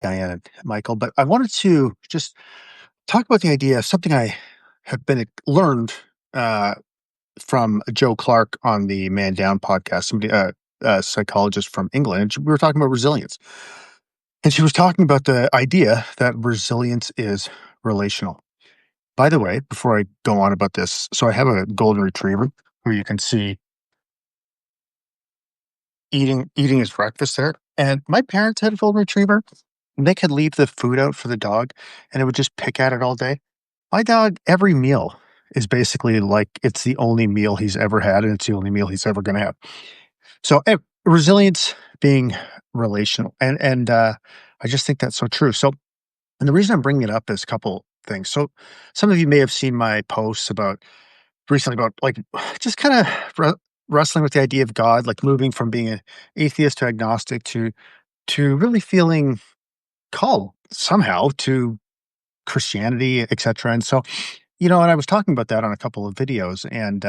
Diane and Michael, but I wanted to just talk about the idea of something I have been learned uh, from Joe Clark on the Man Down podcast, somebody, a psychologist from England. And we were talking about resilience, and she was talking about the idea that resilience is relational. By the way, before I go on about this, so I have a golden retriever who you can see eating his breakfast there. And my parents had a golden retriever. And they could leave the food out for the dog, and it would just pick at it all day. My dog, every meal is basically like it's the only meal he's ever had, and it's the only meal he's ever going to have. So resilience being relational, and I just think that's so true. So, and the reason I'm bringing it up is a couple things. So, some of you may have seen my posts about recently about like just kind of wrestling with the idea of God, like moving from being an atheist to agnostic to really feeling called somehow to Christianity, etc. And so, and I was talking about that on a couple of videos, and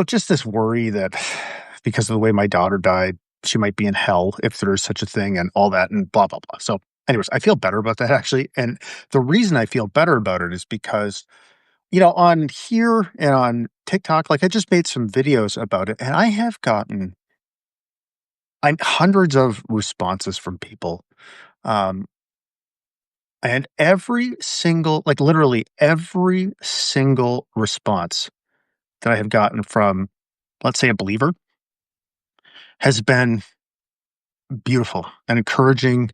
just this worry that because of the way my daughter died, she might be in hell if there is such a thing, and all that, and blah blah blah. So, anyways, I feel better about that actually, and the reason I feel better about it is because on here and on TikTok, like I just made some videos about it, and I have gotten hundreds of responses from people. Um, And every single like, literally every single response that I have gotten from, let's say, a believer has been beautiful and encouraging,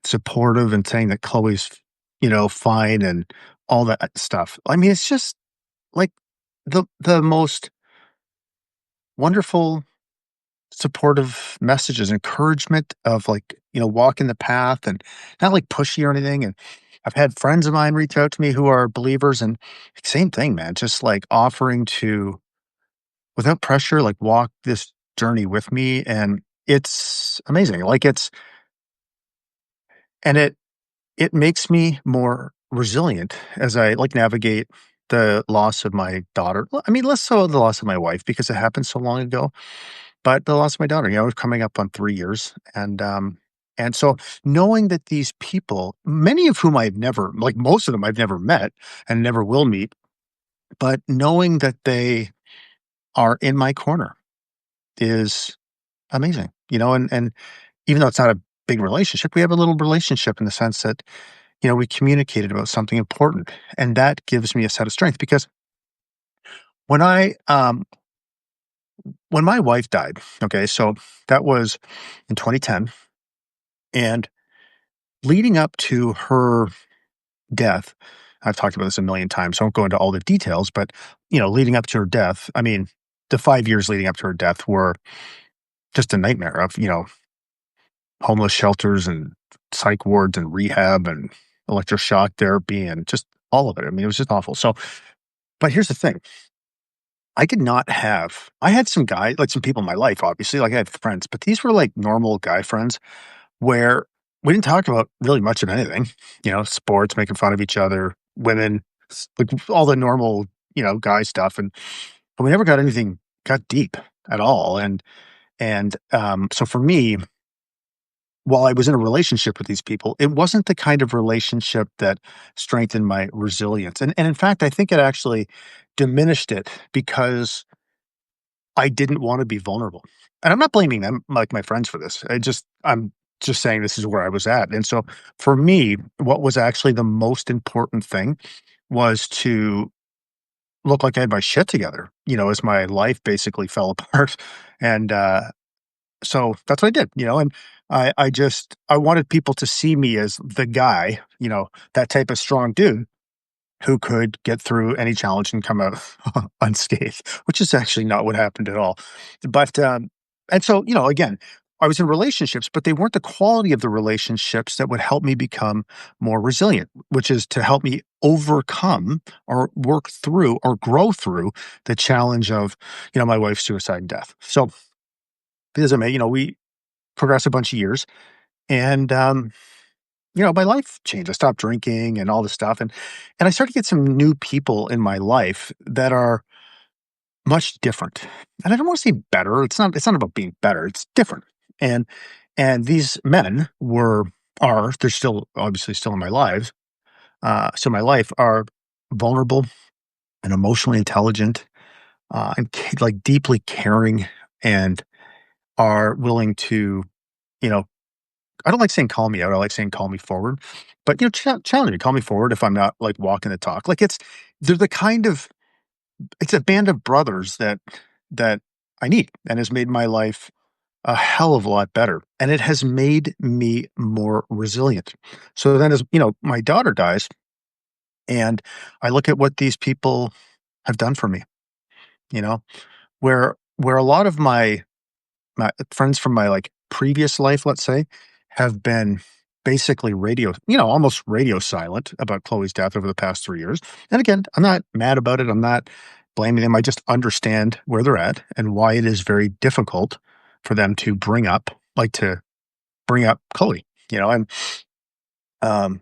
supportive, and saying that Chloe's, fine and all that stuff. I mean, it's just like the most wonderful, supportive messages, encouragement of like, walking the path and not like pushy or anything. And I've had friends of mine reach out to me who are believers and same thing, man, just like offering to, without pressure, like walk this journey with me. And it's amazing. Like and it makes me more resilient as I like navigate the loss of my daughter. I mean, less so the loss of my wife because it happened so long ago. But the loss of my daughter, coming up on 3 years, and so knowing that these people, many of whom I've never like, most of them I've never met and never will meet, but knowing that they are in my corner is amazing, and even though it's not a big relationship, we have a little relationship in the sense that, we communicated about something important, and that gives me a set of strength because when when my wife died, okay, so that was in 2010. And leading up to her death, I've talked about this a million times, so I won't go into all the details, but, leading up to her death, I mean, the 5 years leading up to her death were just a nightmare of, homeless shelters and psych wards and rehab and electroshock therapy and just all of it. I mean, it was just awful. So, but here's the thing. I had some guys, like some people in my life, obviously, like I had friends, but these were like normal guy friends where we didn't talk about really much of anything, sports, making fun of each other, women, like all the normal, guy stuff. But we never got deep at all. So for me, while I was in a relationship with these people, it wasn't the kind of relationship that strengthened my resilience. And in fact, I think it actually diminished it because I didn't want to be vulnerable. And I'm not blaming them, like my friends, for this. I'm just saying this is where I was at. And so for me, what was actually the most important thing was to look like I had my shit together, as my life basically fell apart. And so that's what I did, and I wanted people to see me as the guy, that type of strong dude who could get through any challenge and come out unscathed, which is actually not what happened at all. But, and so, again, I was in relationships, but they weren't the quality of the relationships that would help me become more resilient, which is to help me overcome or work through or grow through the challenge of, my wife's suicide and death. So, because I may, we progressed a bunch of years and, my life changed. I stopped drinking and all this stuff, and I started to get some new people in my life that are much different. And I don't want to say better. It's not about being better. It's different. And these men were they're still obviously still in my lives, so my life are vulnerable and emotionally intelligent, and like deeply caring, and are willing to, you know, I don't like saying call me out. I like saying call me forward, but challenge me, call me forward if I'm not like walking the talk. Like they're the kind of it's a band of brothers that I need and has made my life a hell of a lot better. And it has made me more resilient. So then, as my daughter dies, and I look at what these people have done for me, you know, where a lot of my friends from my, like, previous life, let's say, have been basically almost radio silent about Chloe's death over the past 3 years. And again, I'm not mad about it, I'm not blaming them, I just understand where they're at and why it is very difficult for them to bring up Chloe, and, um,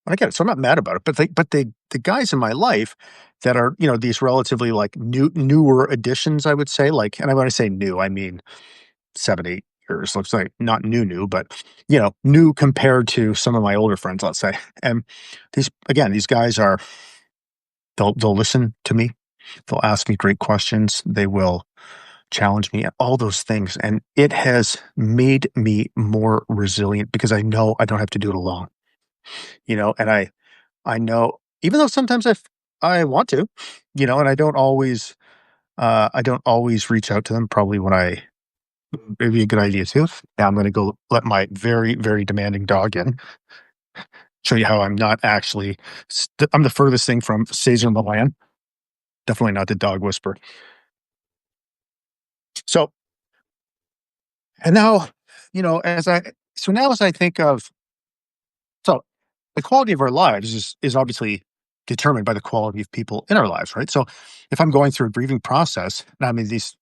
I get it, so I'm not mad about it, but the guys in my life that are, these relatively, like, newer additions, I would say, like, and when I say new, I mean 7, 8 years. Looks like not new, but new compared to some of my older friends, let's say. And these guys they'll listen to me. They'll ask me great questions. They will challenge me, all those things. And it has made me more resilient because I know I don't have to do it alone. And I know, even though sometimes I want to, and I don't always reach out to them probably when I maybe a good idea too. Now I'm gonna go let my very, very demanding dog in, show you how I'm not actually I'm the furthest thing from Cesar Milan, definitely not the dog whisperer. So, and now, as I think of so the quality of our lives is obviously determined by the quality of people in our lives, right? So if I'm going through a grieving process, and I'm in these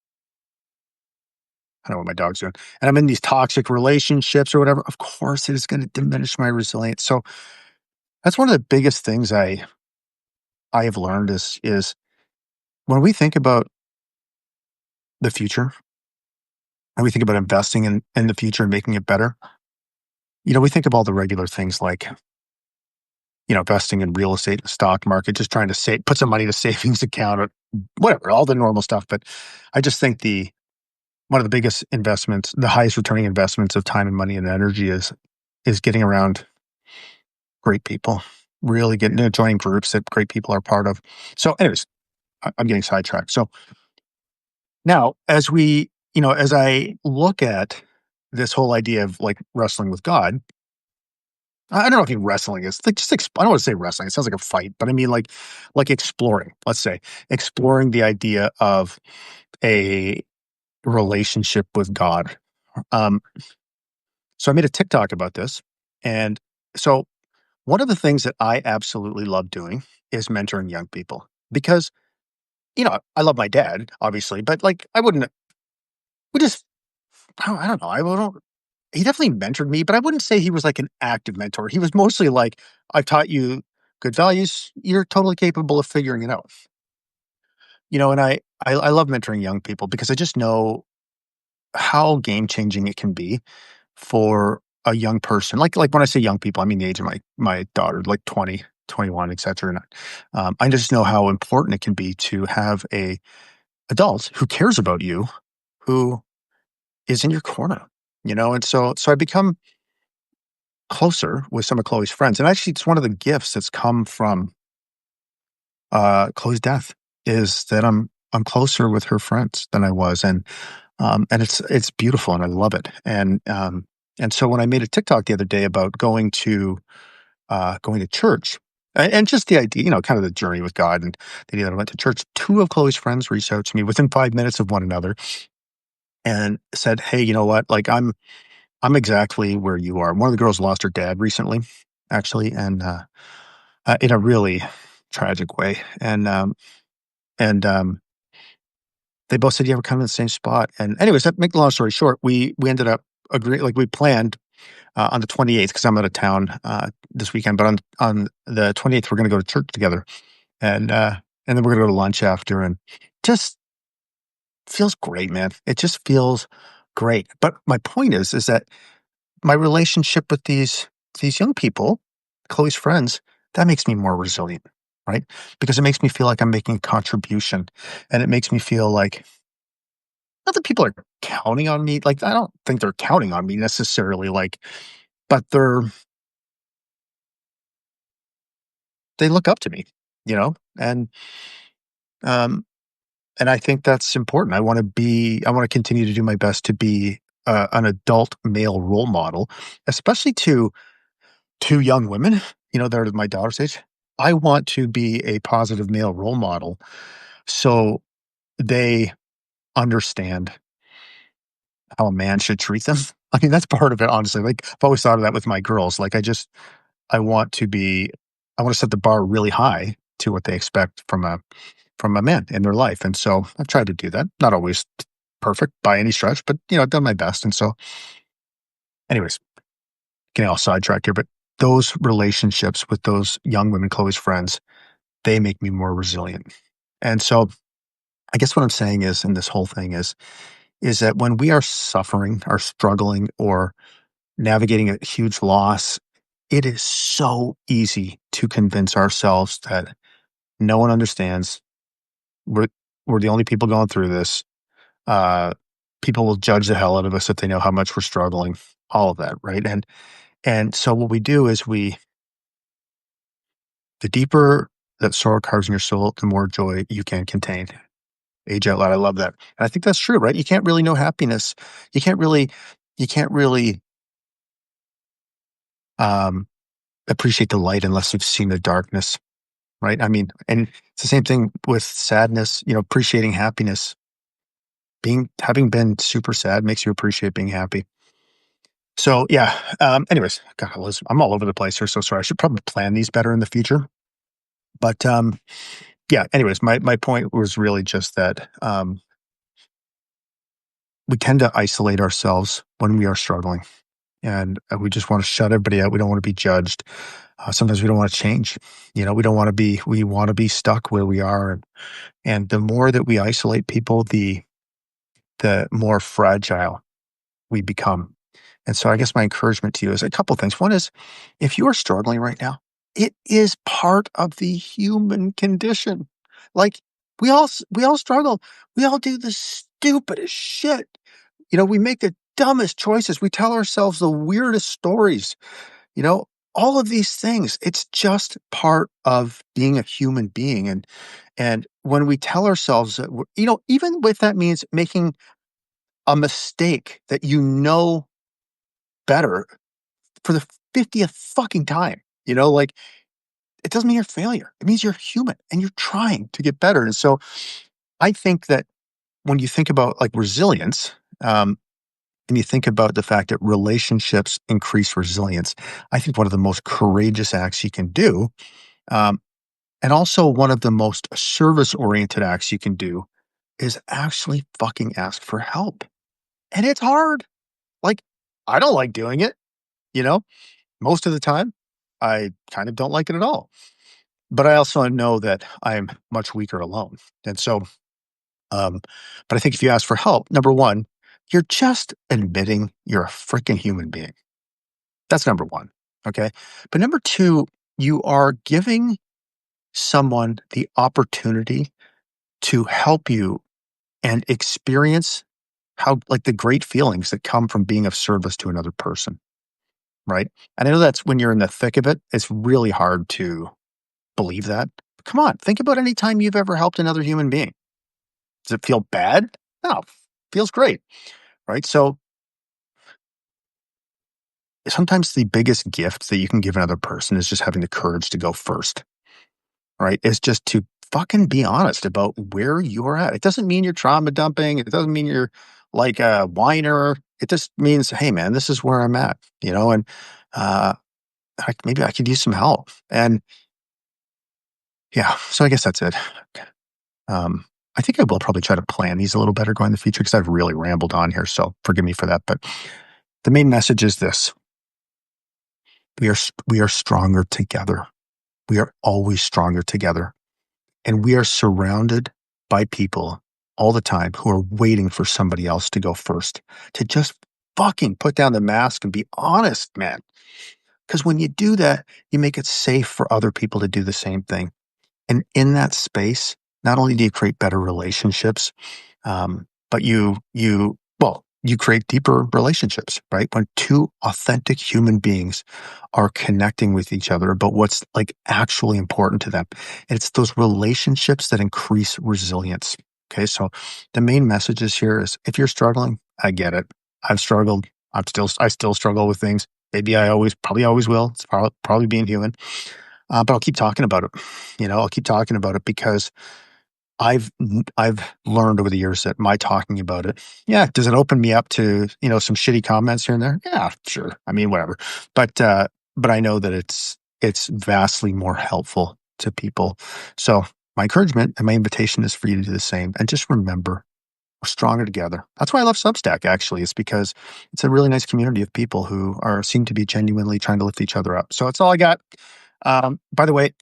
I don't know what my dog's doing, and I'm in these toxic relationships or whatever, of course it is gonna diminish my resilience. So that's one of the biggest things I have learned is when we think about the future and we think about investing in the future and making it better, we think of all the regular things like, investing in real estate, the stock market, just trying to put some money in a savings account or whatever, all the normal stuff. But I just think one of the biggest investments, the highest returning investments of time and money and energy is getting around great people, really joining groups that great people are part of. So anyways, I'm getting sidetracked. So now, as I look at this whole idea of like wrestling with God, I don't know if wrestling is like I don't want to say wrestling. It sounds like a fight, but I mean like exploring. Let's say exploring the idea of a relationship with God. Um, so I made a TikTok about this, and so one of the things that I absolutely love doing is mentoring young people because I love my dad, obviously, but like I wouldn't. We just I don't know. I don't He definitely mentored me, but I wouldn't say he was like an active mentor. He was mostly like, "I've taught you good values. You're totally capable of figuring it out." And I love mentoring young people because I just know how game changing it can be for a young person. Like when I say young people, I mean the age of my daughter, like 20, 21, etc. And I just know how important it can be to have a adult who cares about you, who is in your corner. And so I become closer with some of Chloe's friends, and actually, it's one of the gifts that's come from, Chloe's death, is that I'm closer with her friends than I was, and it's beautiful, and I love it, and so when I made a TikTok the other day about going to church, and just the idea, kind of the journey with God, and the idea that I went to church, 2 of Chloe's friends reached out to me within 5 minutes of one another and said, "Hey, you know what? Like, I'm exactly where you are." One of the girls lost her dad recently, actually, and, in a really tragic way, and they both said, "Yeah, we're kind of in the same spot." And anyways, that make the long story short, we ended up agreeing, like, we planned, on the 28th because I'm out of town, this weekend, but on the 28th, we're gonna go to church together, and then we're gonna go to lunch after, and just feels great, man. It just feels great. But my point is that my relationship with these these young people, Chloe's friends, that makes me more resilient, right? Because it makes me feel like I'm making a contribution, and it makes me feel like not that people are counting on me. Like, I don't think they're counting on me necessarily, like, but they look up to me, you know? Um, and I think that's important. I want to continue to do my best to be an adult male role model, especially to young women, that are my daughter's age. I want to be a positive male role model so they understand how a man should treat them. I mean, that's part of it, honestly. Like, I've always thought of that with my girls. Like, I want to be, I want to set the bar really high to what they expect from a man in their life. And so I've tried to do that. Not always perfect by any stretch, but I've done my best. And so, anyways, getting all sidetracked here, but those relationships with those young women, Chloe's friends, they make me more resilient. And so I guess what I'm saying is, in this whole thing is that when we are suffering or struggling or navigating a huge loss, it is so easy to convince ourselves that no one understands. We're we're the only people going through this. Uh, People will judge the hell out of us if they know how much we're struggling. All of that, right? And so what we do is the deeper that sorrow carves in your soul, the more joy you can contain. Age out loud. I love that. And I think that's true, right? You can't really know happiness. You can't really, you can't really um, appreciate the light unless you've seen the darkness, right? I mean, and it's the same thing with sadness. Appreciating happiness. Having been super sad makes you appreciate being happy. So yeah. Anyways, God, I'm all over the place here. So sorry. I should probably plan these better in the future. But yeah. Anyways, my point was really just that we tend to isolate ourselves when we are struggling, and we just want to shut everybody out. We don't want to be judged. Sometimes we don't want to change. We don't want to be. We want to be stuck where we are, and the more that we isolate people, the more fragile we become. And so I guess my encouragement to you is a couple things. One is, if you are struggling right now, it is part of the human condition. Like, we all struggle. We all do the stupidest shit. We make the dumbest choices. We tell ourselves the weirdest stories. You know, all of these things, it's just part of being a human being. And when we tell ourselves that, even if that means making a mistake that better for the 50th fucking time, like, it doesn't mean you're a failure. It means you're human and you're trying to get better. And so I think that when you think about like resilience, and you think about the fact that relationships increase resilience, I think one of the most courageous acts you can do, um, and also one of the most service-oriented acts you can do, is actually fucking ask for help. And it's hard. Like, I don't like doing it, you know? Most of the time, I kind of don't like it at all. But I also know that I'm much weaker alone. And so, um, but I think if you ask for help, number one, you're just admitting you're a freaking human being. That's number one. Okay. But number two, you are giving someone the opportunity to help you and experience how, like, the great feelings that come from being of service to another person. Right. And I know that's when you're in the thick of it, it's really hard to believe that. Come on. Think about any time you've ever helped another human being. Does it feel bad? No, feels great. Right. So sometimes the biggest gift that you can give another person is just having the courage to go first. Right? Is just to fucking be honest about where you're at. It doesn't mean you're trauma dumping. It doesn't mean you're like a whiner. It just means, hey, man, this is where I'm at, and uh, maybe I could use some help. And yeah, so I guess that's it. Um, I think I will probably try to plan these a little better going in the future because I've really rambled on here. So forgive me for that. But the main message is this: we are stronger together. We are always stronger together. And we are surrounded by people all the time who are waiting for somebody else to go first, to just fucking put down the mask and be honest, man. Because when you do that, you make it safe for other people to do the same thing. And in that space, not only do you create better relationships, but you create deeper relationships, right? When two authentic human beings are connecting with each other about what's like actually important to them. And it's those relationships that increase resilience. Okay. So the main message is here is if you're struggling, I get it. I've struggled. I still struggle with things. Maybe probably always will. It's probably being human. But I'll keep talking about it. I'll keep talking about it because I've learned over the years that my talking about it, yeah, does it open me up to, some shitty comments here and there? Yeah, sure. I mean, whatever. But I know that it's vastly more helpful to people. So my encouragement and my invitation is for you to do the same. And just remember, we're stronger together. That's why I love Substack, actually, is because it's a really nice community of people who seem to be genuinely trying to lift each other up. So that's all I got. By the way,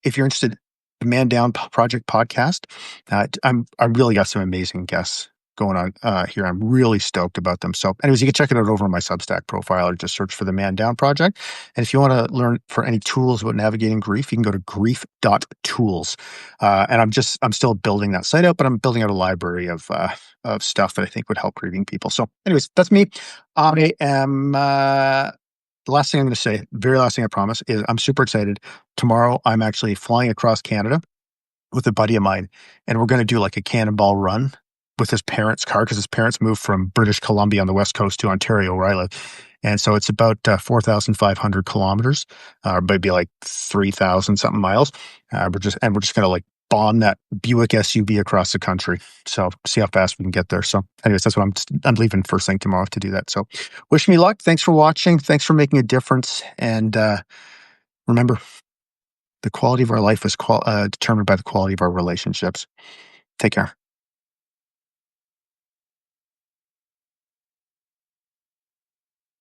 if you're interested, the Man Down Project podcast, I really got some amazing guests going on here. I'm really stoked about them. So, anyways, you can check it out over on my Substack profile or just search for the Man Down Project. And if you want to learn for any tools about navigating grief, you can go to grief.tools. And I'm still building that site out, but I'm building out a library of stuff that I think would help grieving people. So, anyways, that's me. I am. The last thing I'm going to say, very last thing I promise, is I'm super excited. Tomorrow, I'm actually flying across Canada with a buddy of mine, and we're going to do like a cannonball run with his parents' car because his parents moved from British Columbia on the west coast to Ontario, where I live. And so it's about 4,500 kilometers, maybe like 3,000 something miles. We're just going to like bomb that Buick SUV across the country. So see how fast we can get there. So anyways, that's what I'm leaving first thing tomorrow to do that. So wish me luck. Thanks for watching. Thanks for making a difference. And remember, the quality of our life is determined by the quality of our relationships. Take care.